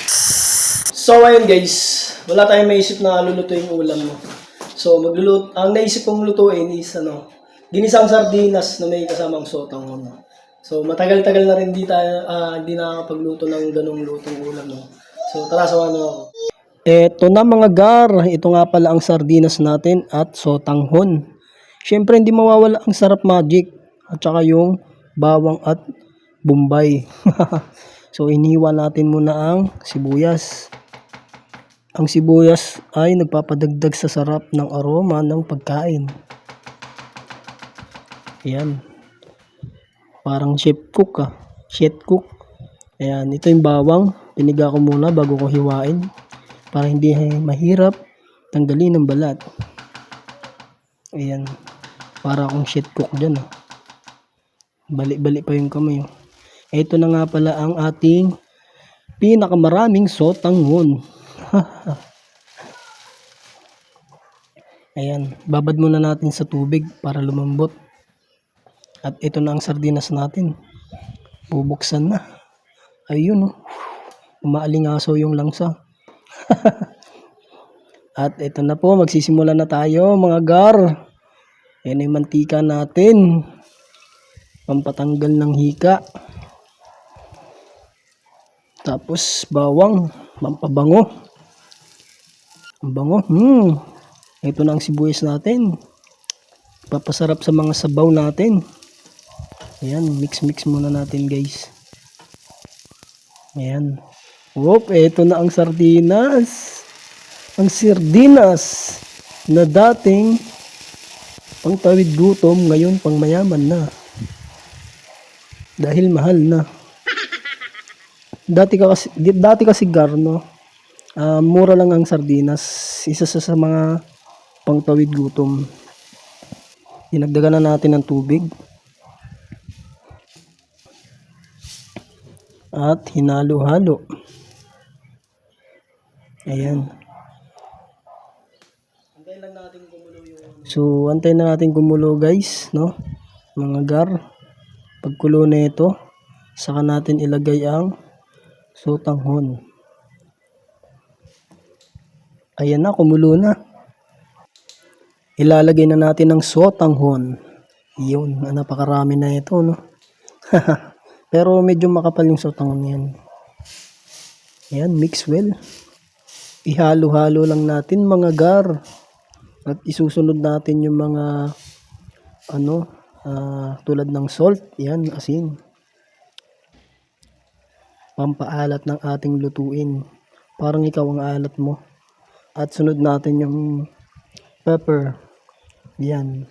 So ayun guys, wala tayong maisip na lulutuin yung ulam mo. So ang naisip kong lutuin is ginisang sardinas na may kasamang sotang no. So matagal-tagal na rin hindi nakakapagluto ng ganung lutong ulam no. So tara samahan niyo ako. Eto na mga gar, ito nga pala ang sardinas natin at sotanghon. Syempre hindi mawawala ang sarap magic at saka yung bawang at bombay. So iniwan natin muna ang sibuyas. Ang sibuyas ay nagpapadagdag sa sarap ng aroma ng pagkain. Ayan. Parang chef cook ah. Chef cook. Ayan, ito yung bawang. Piniga ko muna bago ko hiwain. Para hindi mahirap tanggalin ng balat. Ayan. Para akong chef cook dyan ah. Bali-bali pa yung kamay. Ito na nga pala ang ating pinakamaraming sotanghon. Ayan, babad muna natin sa tubig para lumambot. At ito na ang sardinas natin. Bubuksan na. Ayun oh. Umaalingaso yung langsa. At ito na po, magsisimula na tayo mga gar. Ayan yung mantika natin. Pampatanggal ng hika. Tapos bawang, pampabango. Ang bango. Ito na ang sibuyas natin. Papasarap sa mga sabaw natin. Ayan, mix muna natin guys. Ayan. Whoop, ito na ang sardinas. Ang sardinas na dating pangtawid gutom, ngayon pang mayaman na. Dahil mahal na. Dati kasi garno. Mura lang ang sardinas. Isa sa mga pangtawid gutom. Dinagdagan na natin ng tubig. At hinalo-halo. Ayan. So, antayin na natin kumulo guys, no? Mga gar. Pagkulo na ito, saka natin ilagay ang sotanghon. Ayan na, kumulo na. Ilalagay na natin ang sotanghon. Yun, napakarami na ito, no? Pero medyo makapal yung sotanghon yan. Ayan, mix well. Ihalo-halo lang natin mga gar. At isusunod natin yung mga tulad ng salt. Ayan, asin. Pampaalat ng ating lutuin. Parang ikaw ang alat mo. At sunod natin yung pepper. Yan.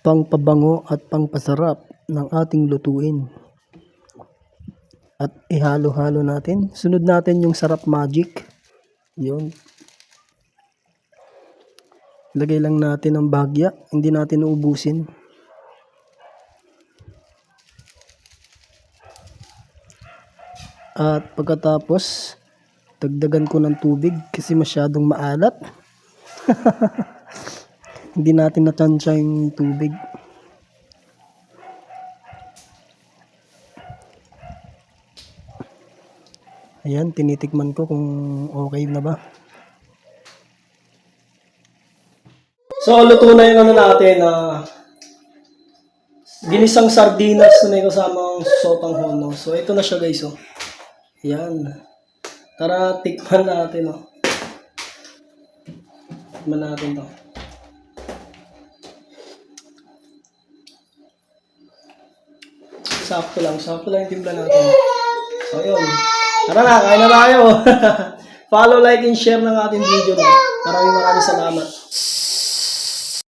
Pangpabango at pangpasarap ng ating lutuin. At ihalo-halo natin. Sunod natin yung sarap magic. Yun. Lagay lang natin ang bagya. Hindi natin uubusin. At pagkatapos, dagdagan ko ng tubig kasi masyadong maalat. Hindi natin natansya yung tubig. Ayan, tinitikman ko kung okay na ba. So, luto na yung natin ginisang sardinas na may kasamang sotanghon. No? So, ito na siya guys. Oh. Ayan. Tara, tikman natin. Oh. Tikman natin to. Sakto lang yung timpla natin. So, yun. Tara na, kain na tayo. Follow, like, and share ng ating video. No? Maraming salamat.